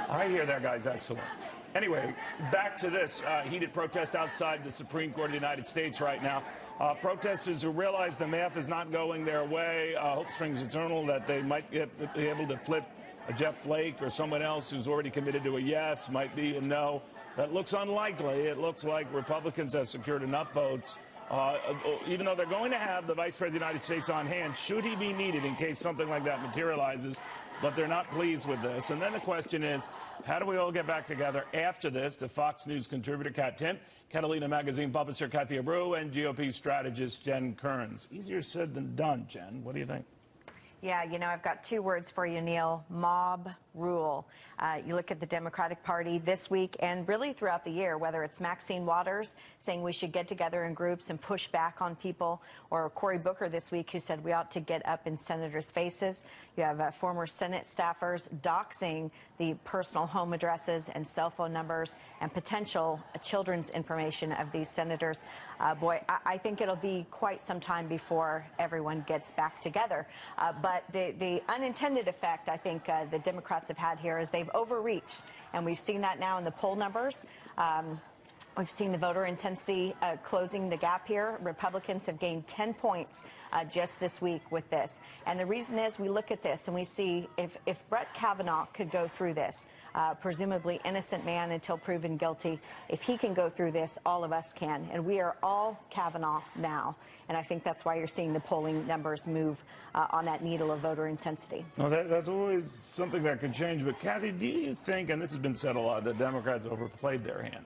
I hear that guy's excellent. Anyway, back to this heated protest outside the Supreme Court of the United States right now. Protesters who realize the math is not going their way, hope springs eternal that they might be able to flip a Jeff Flake or someone else who's already committed to a yes, might be a no. That looks unlikely. It looks like Republicans have secured enough votes, even though they're going to have the Vice President of the United States on hand, should he be needed in case something like that materializes. But they're not pleased with this. And then the question is, how do we all get back together after this? To Fox News contributor Kat Timpf, Catalina Magazine publisher Cathy Areu, and GOP strategist Jen Kerns. Easier said than done, Jen. What do you think? Yeah, you know, I've got two words for you, Neil. Mob rule. You look at the Democratic Party this week and really throughout the year, whether it's Maxine Waters saying we should get together in groups and push back on people, or Cory Booker this week who said we ought to get up in senators' faces. You have former Senate staffers doxing the personal home addresses and cell phone numbers and potential children's information of these senators. Boy, I think it'll be quite some time before everyone gets back together. But the unintended effect, I think, the Democrats have had here is they've overreached. And we've seen that now in the poll numbers. We've seen the voter intensity closing the gap here. Republicans have gained 10 points just this week with this. And the reason is we look at this and we see if Brett Kavanaugh could go through this, presumably innocent man until proven guilty, if he can go through this, all of us can. And we are all Kavanaugh now. And I think that's why you're seeing the polling numbers move on that needle of voter intensity. Well, that's always something that could change. But, Kathy, do you think, and this has been said a lot, that Democrats overplayed their hand?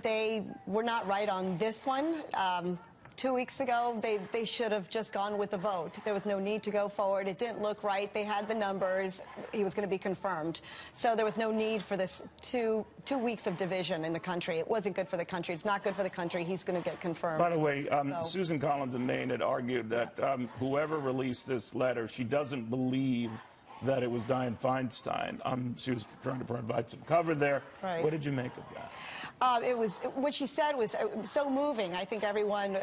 They were not right on this one. 2 weeks ago, they should have just gone with the vote. There was no need to go forward. It didn't look right. They had the numbers. He was going to be confirmed. So there was no need for this two weeks of division in the country. It wasn't good for the country. It's not good for the country. He's going to get confirmed. By the way, Susan Collins in Maine had argued that whoever released this letter, she doesn't believe that it was Dianne Feinstein. She was trying to provide some cover there. Right. What did you make of that? What she said was so moving. I think everyone,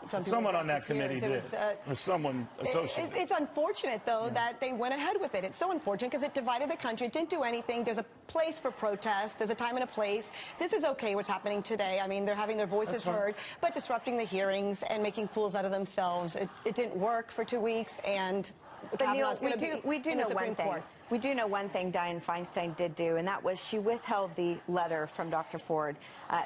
someone on that committee did, or someone associated. It's unfortunate, though, that they went ahead with it. It's so unfortunate because it divided the country. It didn't do anything. There's a place for protest. There's a time and a place. This is okay what's happening today. I mean, they're having their voices heard, but disrupting the hearings and making fools out of themselves. It didn't work for 2 weeks, and but Neil, we do know one thing. We do know one thing Dianne Feinstein did do, and that was she withheld the letter from Dr. Ford.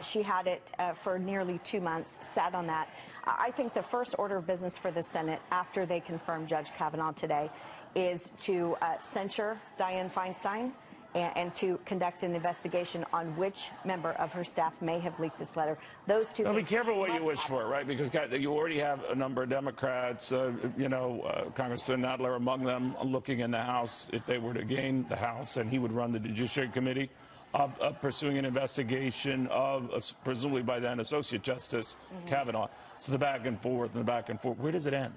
She had it for nearly 2 months, sat on that. I think the first order of business for the Senate after they confirm Judge Kavanaugh today is to censure Dianne Feinstein and to conduct an investigation on which member of her staff may have leaked this letter. Those two things. Be careful what you wish for, right? Because you already have a number of Democrats, Congressman Nadler among them, looking in the House if they were to gain the House, and he would run the Judiciary Committee, of pursuing an investigation of, presumably by then, Associate Justice Kavanaugh. So the back and forth and the back and forth. Where does it end?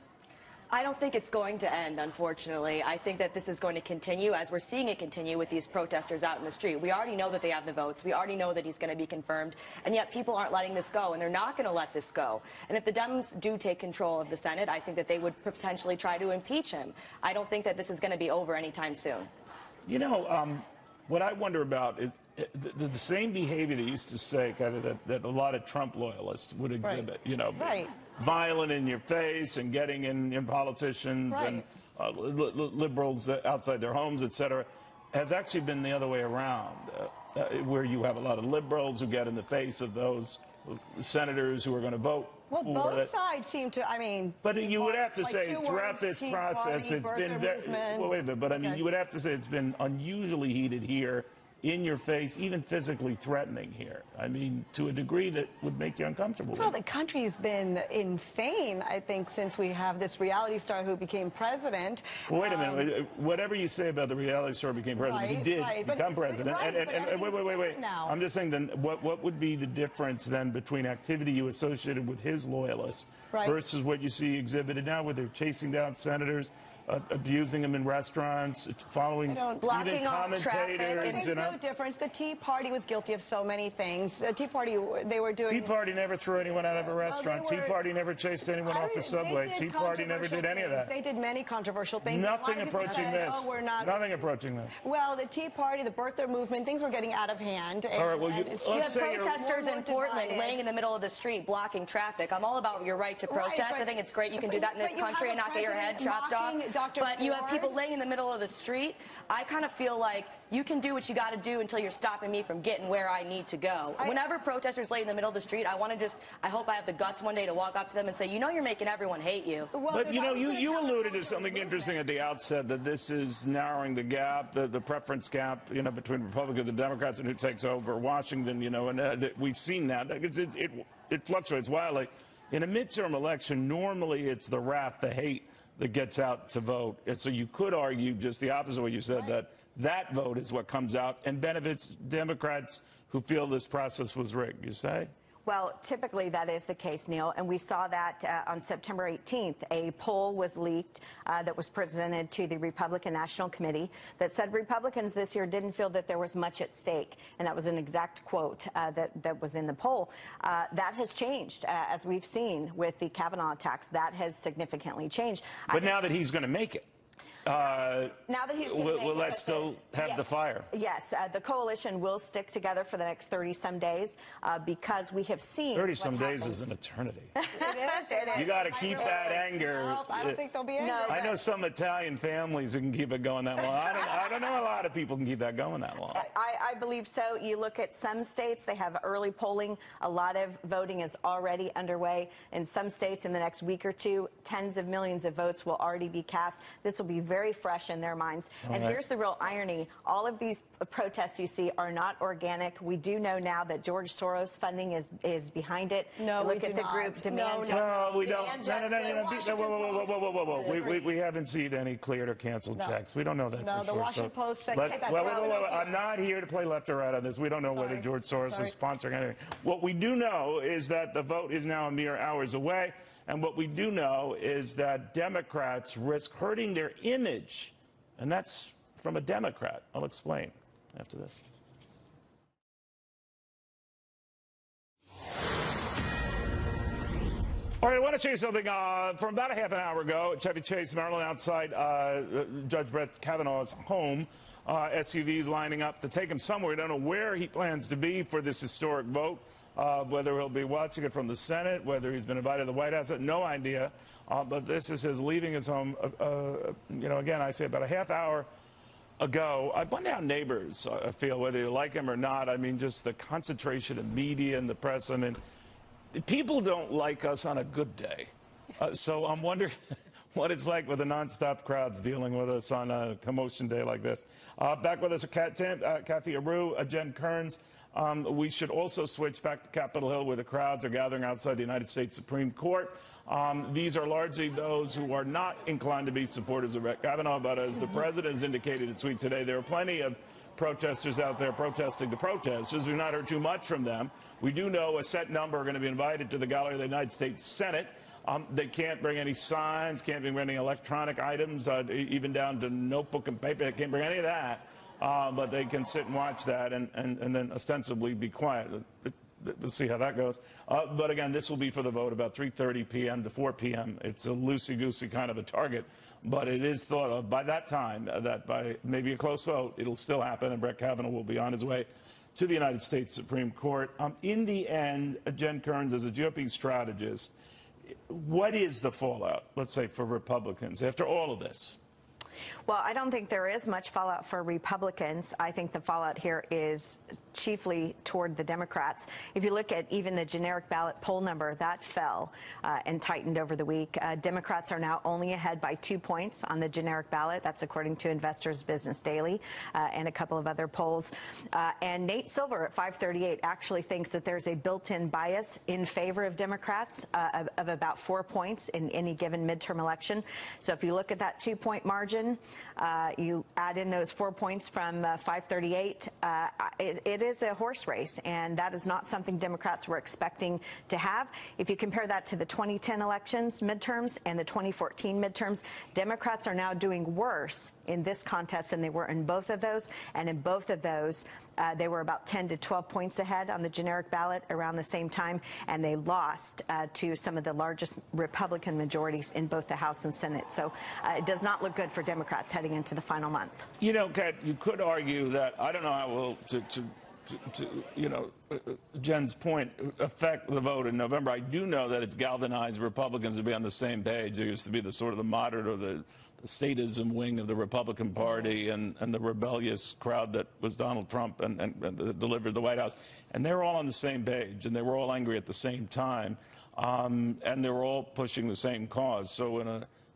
I don't think it's going to end, unfortunately. I think that this is going to continue, as we're seeing it continue with these protesters out in the street. We already know that they have the votes. We already know that he's going to be confirmed, and yet people aren't letting this go, and they're not going to let this go. And if the Dems do take control of the Senate, I think that they would potentially try to impeach him. I don't think that this is going to be over anytime soon. You know, what I wonder about is the same behavior they used to say, kind of, that a lot of Trump loyalists would exhibit, violent in your face and getting in politicians and liberals outside their homes, etc., has actually been the other way around, where you have a lot of liberals who get in the face of those senators who are going to vote. Well, both sides seem to, I mean... But you would have to say throughout this process it's been very... Well, wait a minute, but I mean, you would have to say it's been unusually heated here, in your face, even physically threatening here. I mean, to a degree that would make you uncomfortable. Well, the country's been insane, I think, since we have this reality star who became president. Well, wait a minute. Whatever you say about the reality star who became president, he did become president. And wait. Now. I'm just saying, then, what would be the difference, then, between activity you associated with his loyalists versus what you see exhibited now, where they're chasing down senators abusing them in restaurants, following blocking even off traffic. commentators. There's no difference. The Tea Party was guilty of so many things. The Tea Party, they were doing... Tea Party never threw anyone out of a restaurant. Tea Party never chased anyone off the subway. Tea Party never did any of that. They did many controversial things. Nothing approaching this. Oh, we're not. Nothing approaching this. Well, the Tea Party, the birther movement, things were getting out of hand. All right, well, You have protesters in Portland laying in the middle of the street, blocking traffic. I'm all about your right to protest. I think it's great you can do that in this country and not get your head chopped off. But you have people laying in the middle of the street. I kind of feel like you can do what you got to do until you're stopping me from getting where I need to go. Whenever protesters lay in the middle of the street, I hope I have the guts one day to walk up to them and say, you know, you're making everyone hate you. But, you know, you alluded to something interesting at the outset, that this is narrowing the gap, the preference gap, you know, between Republicans and Democrats and who takes over Washington, you know, and we've seen that. It fluctuates wildly. In a midterm election, normally it's the wrath, the hate that gets out to vote. And so you could argue just the opposite of what you said, that vote is what comes out and benefits Democrats who feel this process was rigged, you say? Well, typically that is the case, Neil, and we saw that on September 18th. A poll was leaked that was presented to the Republican National Committee that said Republicans this year didn't feel that there was much at stake, and that was an exact quote that was in the poll. That has changed, as we've seen with the Kavanaugh attacks. That has significantly changed. But now that he's going to make it, now that he's will that still have the fire? Yes, the coalition will stick together for the next 30-some days because we have seen 30-some days is an eternity. It is. You got to keep that anger. No, I don't think they'll be angry. No, I know some Italian families who can keep it going that long. I don't know a lot of people can keep that going that long. I believe so. You look at some states, they have early polling. A lot of voting is already underway. In some states, in the next week or two, tens of millions of votes will already be cast. This will be very fresh in their minds. And here's the real irony. All of these protests you see are not organic. We do know now that George Soros funding is behind it. No, look at the group Demand Justice. No, we don't. Whoa. We haven't seen any cleared or canceled checks. We don't know that for sure. The Washington Post said I'm not here to play left or right on this. We don't know whether George Soros is sponsoring anything. What we do know is that the vote is now a mere hours away. And what we do know is that Democrats risk hurting their image. And that's from a Democrat. I'll explain after this. All right, I want to show you something from about a half an hour ago at Chevy Chase, Maryland, outside Judge Brett Kavanaugh's home. SUVs lining up to take him somewhere. We don't know where he plans to be for this historic vote. Whether he'll be watching it from the Senate, whether he's been invited to the White House, no idea. But this is his leaving his home. You know, again, I say about a half hour ago. I wonder how neighbors feel, whether you like him or not. I mean, just the concentration of media and the press. I mean, people don't like us on a good day. So I'm wondering what it's like with the nonstop crowds dealing with us on a commotion day like this. Back with us are Cathy Areu, Jen Kerns. We should also switch back to Capitol Hill, where the crowds are gathering outside the United States Supreme Court. These are largely those who are not inclined to be supporters of Brett Kavanaugh, but as the president has indicated in a tweet today, there are plenty of protesters out there protesting the protesters. We've not heard too much from them. We do know a set number are going to be invited to the gallery of the United States Senate. They can't bring any signs, can't bring any electronic items, even down to notebook and paper. They can't bring any of that. But they can sit and watch that and then ostensibly be quiet. Let's see how that goes. But again, this will be for the vote about 3:30 p.m. to 4 p.m. It's a loosey-goosey kind of a target. But it is thought of by that time that by maybe a close vote, it'll still happen, and Brett Kavanaugh will be on his way to the United States Supreme Court. In the end, Jen Kerns, as a GOP strategist, what is the fallout, let's say, for Republicans after all of this? Well, I don't think there is much fallout for Republicans. I think the fallout here is chiefly toward the Democrats. If you look at even the generic ballot poll number, that fell and tightened over the week. Democrats are now only ahead by 2 points on the generic ballot. That's according to Investors Business Daily and a couple of other polls. And Nate Silver at 538 actually thinks that there's a built-in bias in favor of Democrats of about 4 points in any given midterm election. So if you look at that 2-point margin, election. You add in those 4 points from 538. It is a horse race, and that is not something Democrats were expecting to have. If you compare that to the 2010 elections, midterms, and the 2014 midterms, Democrats are now doing worse in this contest than they were in both of those. And in both of those, they were about 10 to 12 points ahead on the generic ballot around the same time, and they lost to some of the largest Republican majorities in both the House and Senate. So it does not look good for Democrats heading into the final month. You know, Kat, you could argue that, I don't know how it will, you know, Jen's point, affect the vote in November. I do know that it's galvanized Republicans to be on the same page. There used to be the sort of the moderate or the statism wing of the Republican Party and the rebellious crowd that was Donald Trump and delivered the White House. And they were all on the same page, and they were all angry at the same time, and they were all pushing the same cause. So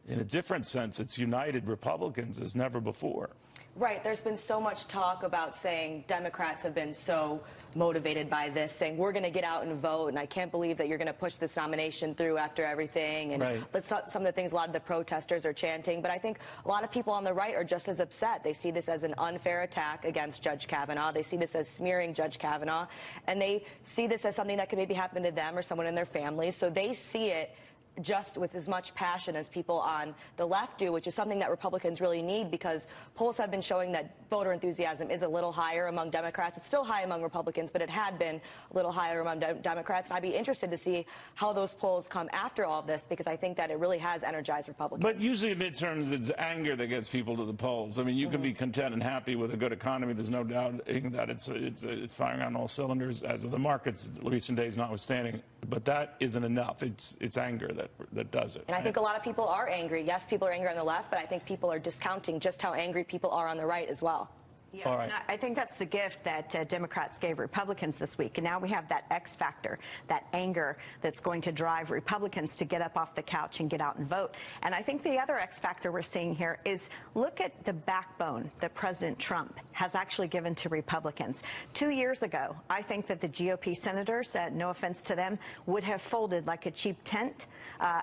in a different sense, it's united Republicans as never before. Right. There's been so much talk about saying Democrats have been so motivated by this, saying we're going to get out and vote, and I can't believe that you're going to push this nomination through after everything. And right. Some of the things a lot of the protesters are chanting. But I think a lot of people on the right are just as upset. They see this as an unfair attack against Judge Kavanaugh. They see this as smearing Judge Kavanaugh. And they see this as something that could maybe happen to them or someone in their family. So they see it just with as much passion as people on the left do, which is something that Republicans really need, because polls have been showing that voter enthusiasm is a little higher among Democrats. It's still high among Republicans, but it had been a little higher among Democrats. And I'd be interested to see how those polls come after all of this, because I think that it really has energized Republicans. But usually in midterms, it's anger that gets people to the polls. I mean, you can be content and happy with a good economy. There's no doubt that it's firing on all cylinders, as of the markets, recent days notwithstanding. But that isn't enough. It's anger that does it. And I think a lot of people are angry. Yes, people are angry on the left, but I think people are discounting just how angry people are on the right as well. Yeah, all right. And I think that's the gift that Democrats gave Republicans this week. And now we have that X factor, that anger that's going to drive Republicans to get up off the couch and get out and vote. And I think the other X factor we're seeing here is look at the backbone that President Trump has actually given to Republicans. 2 years ago, I think that the GOP senators, no offense to them, would have folded like a cheap tent.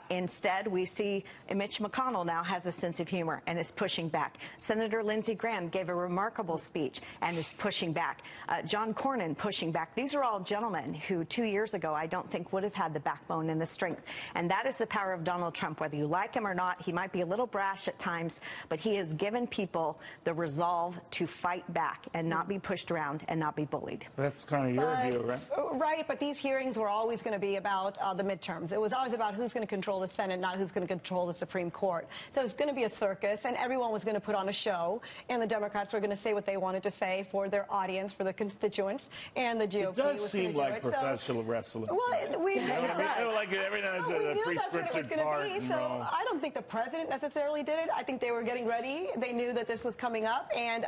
Instead, we see Mitch McConnell now has a sense of humor and is pushing back. Senator Lindsey Graham gave a remarkable speech and is pushing back. John Cornyn pushing back. These are all gentlemen who 2 years ago I don't think would have had the backbone and the strength. And that is the power of Donald Trump. Whether you like him or not, he might be a little brash at times, but he has given people the resolve to fight back and not be pushed around and not be bullied. That's kind of your view, right? Right, but these hearings were always going to be about the midterms. It was always about who's going to control the Senate, not who's going to control the Supreme Court. So it's going to be a circus, and everyone was going to put on a show, and the Democrats were going to say what they wanted to say for their audience, for the constituents, and the GOP It does was seem going to like do it. professional wrestling. Well, we knew I mean, like everything has a pre-scripted part. So I don't think the president necessarily did it. I think they were getting ready. They knew that this was coming up, and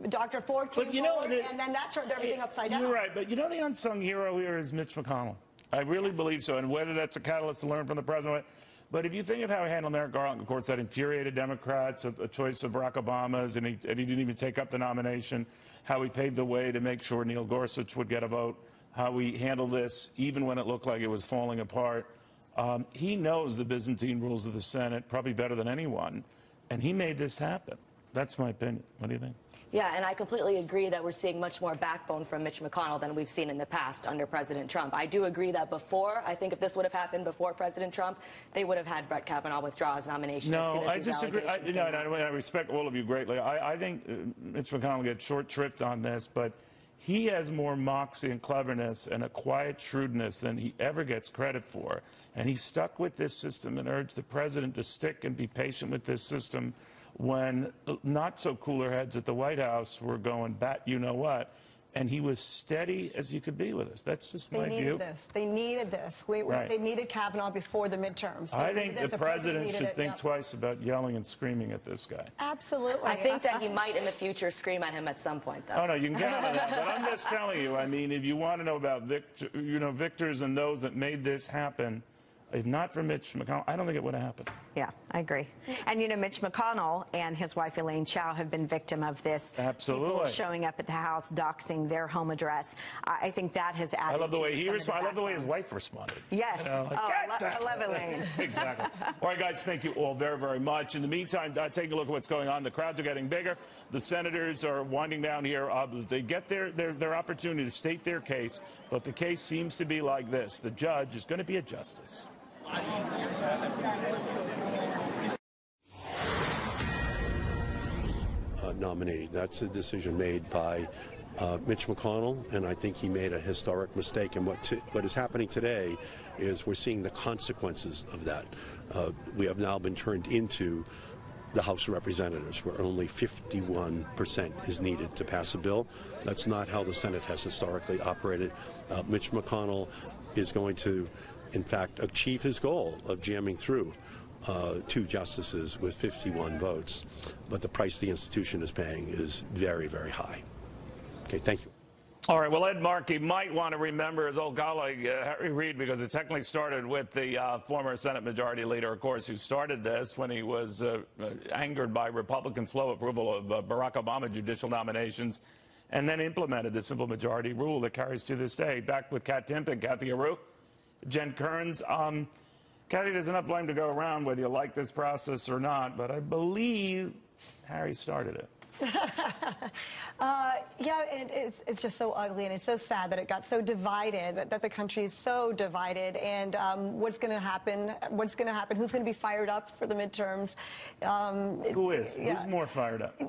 Dr. Ford came forward, and then that turned everything upside down. You're right, but you know the unsung hero here is Mitch McConnell. I really believe so, and whether that's a catalyst to learn from the president. But if you think of how he handled Merrick Garland, of course, that infuriated Democrats, a choice of Barack Obama's, and he didn't even take up the nomination, how he paved the way to make sure Neil Gorsuch would get a vote, how he handled this even when it looked like it was falling apart. He knows the Byzantine rules of the Senate probably better than anyone, and he made this happen. That's my opinion. What do you think? Yeah, and I completely agree that we're seeing much more backbone from Mitch McConnell than we've seen in the past under President Trump. I do agree that before, I think if this would have happened before President Trump, they would have had Brett Kavanaugh withdraw his nomination. No, as soon as I disagree. I respect all of you greatly. I think Mitch McConnell gets short shrift on this, but he has more moxie and cleverness and a quiet shrewdness than he ever gets credit for. And he stuck with this system and urged the president to stick and be patient with this system when not so cooler heads at the White House were going bat you know what, and he was steady as you could be with us. That's just my view. They needed this. They needed this. They needed Kavanaugh before the midterms. I think the president should think twice about yelling and screaming at this guy. Absolutely. I think that he might in the future scream at him at some point, though. Oh, no, you can count on that. But I'm just telling you, I mean, if you want to know about victors and those that made this happen, If not for Mitch McConnell, I don't think it would have happened. Yeah, I agree. And, you know, Mitch McConnell and his wife Elaine Chao have been victim of this. Absolutely. People showing up at the house, doxing their home address. I think that has added I love the way he responded. I love the way his wife responded. Yes. You know, like, I love Elaine. Exactly. All right, guys, thank you all very, very much. In the meantime, take a look at what's going on. The crowds are getting bigger. The senators are winding down here. They get their opportunity to state their case, but the case seems to be like this. The judge is going to be a justice. Nominee. That's a decision made by Mitch McConnell, and I think he made a historic mistake. And what is happening today is we're seeing the consequences of that. We have now been turned into the House of Representatives, where only 51% is needed to pass a bill. That's not how the Senate has historically operated. Mitch McConnell is going to, in fact, achieve his goal of jamming through 2 justices with 51 votes. But the price the institution is paying is very, very high. Okay, thank you. All right, well, Ed Markey might want to remember his old colleague, Harry Reid, because it technically started with the former Senate Majority Leader, of course, who started this when he was angered by Republican slow approval of Barack Obama judicial nominations, and then implemented the simple majority rule that carries to this day. Back with Katherine Timpf and Cathy Areu, Jen Kerns. Cathy, there's enough blame to go around whether you like this process or not, but I believe Harry started it. Yeah, it's just so ugly, and it's so sad that it got so divided, that the country is so divided, and what's going to happen? Who's going to be fired up for the midterms? Who is? Yeah. Who's more fired up?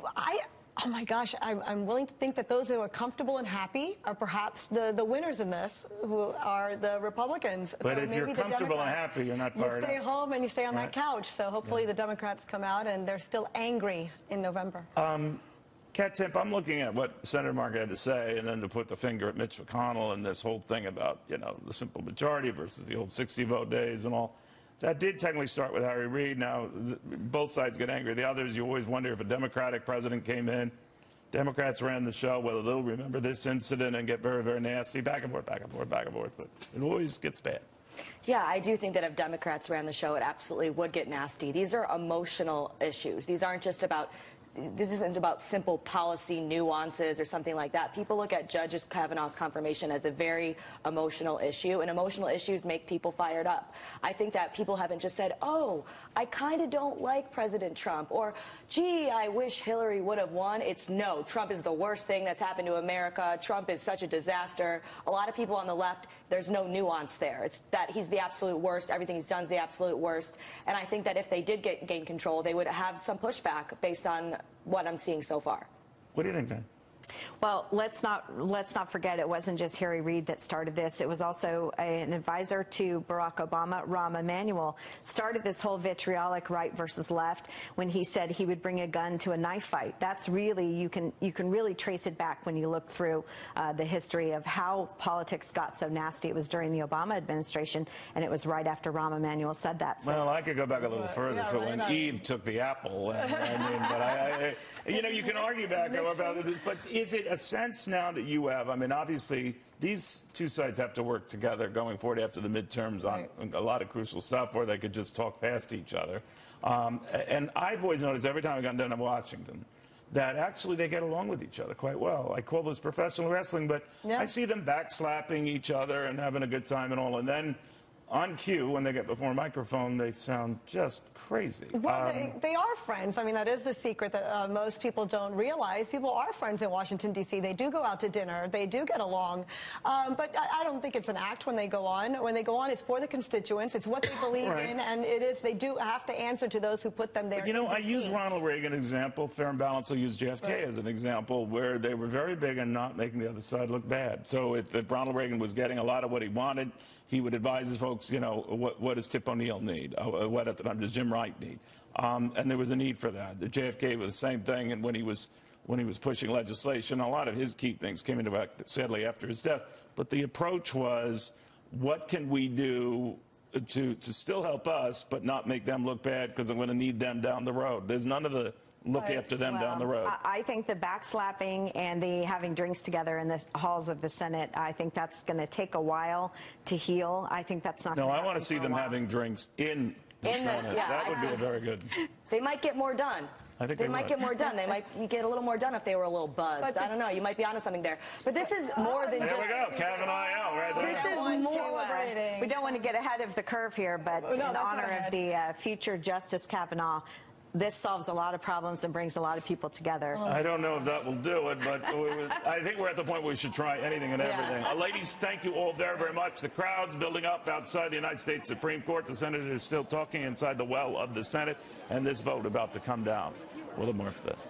Oh my gosh, I'm willing to think that those who are comfortable and happy are perhaps the winners in this, who are the Republicans. But so if maybe you're comfortable and happy, you're not fired up. You stay home and you stay on that couch. So hopefully the Democrats come out and they're still angry in November. Kat Timpf, I'm looking at what Senator Markey had to say, and then to put the finger at Mitch McConnell and this whole thing about, you know, the simple majority versus the old 60-vote days and all. That did technically start with Harry Reid. Now, both sides get angry. The others, you always wonder if a Democratic president came in, Democrats ran the show, whether they'll remember this incident and get very, very nasty, back and forth, back and forth, back and forth. But it always gets bad. Yeah, I do think that if Democrats ran the show, it absolutely would get nasty. These are emotional issues. These aren't just about... This isn't about simple policy nuances or something like that. People look at Judge Kavanaugh's confirmation as a very emotional issue, and emotional issues make people fired up. I think that people haven't just said, oh, I kind of don't like President Trump, or, gee, I wish Hillary would have won. It's no, Trump is the worst thing that's happened to America. Trump is such a disaster. A lot of people on the left, there's no nuance there. It's that he's the absolute worst. Everything he's done is the absolute worst. And I think that if they did gain control, they would have some pushback based on what I'm seeing so far. What do you think, Dan? Well, let's not forget it wasn't just Harry Reid that started this. It was also an advisor to Barack Obama, Rahm Emanuel, started this whole vitriolic right versus left when he said he would bring a gun to a knife fight. That's really, you can really trace it back when you look through the history of how politics got so nasty. It was during the Obama administration, and it was right after Rahm Emanuel said that. So. Well, I could go back a little further for when Eve took the apple. And, I mean, but you know, you can argue back about this, but is it a sense now that you have, I mean, obviously, these two sides have to work together going forward after the midterms on a lot of crucial stuff, or they could just talk past each other. And I've always noticed every time I've gotten down to Washington that actually they get along with each other quite well. I call this professional wrestling, but I see them backslapping each other and having a good time and all. And then on cue, when they get before a microphone, they sound just crazy. Well, they are friends. I mean, that is the secret that most people don't realize. People are friends in Washington, D.C. They do go out to dinner. They do get along. But I don't think it's an act when they go on. When they go on, it's for the constituents. It's what they believe in, and it is. They do have to answer to those who put them there. But, you know, I use Ronald Reagan example. Fair and Balance will use JFK as an example, where they were very big on not making the other side look bad. So if Ronald Reagan was getting a lot of what he wanted, he would advise his folks, you know, what does Tip O'Neill need? What at the time does Jim Wright need? And there was a need for that. The JFK was the same thing, and when he was pushing legislation, a lot of his key things came into effect, sadly, after his death. But the approach was, what can we do to still help us, but not make them look bad because I'm going to need them down the road? There's none of the look after them down the road. I think the backslapping and the having drinks together in the halls of the Senate, I think that's going to take a while to heal. I think that's not No, going to I want to see them having drinks in the Senate. yeah, that would be a very good. They might get more done. I think they might would. get more done. They might get a little more done if they were a little buzzed. I don't know. You might be onto something there. But this is more than There just. we go, Kavanaugh right there. This is more. we don't want to get ahead of the curve here, but in honor of the future Justice Kavanaugh, this solves a lot of problems and brings a lot of people together. I don't know if that will do it, but I think we're at the point where we should try anything and everything. Ladies, thank you all very, very much. The crowd's building up outside the United States Supreme Court. The Senator is still talking inside the well of the Senate, and this vote about to come down. We'll have more after this.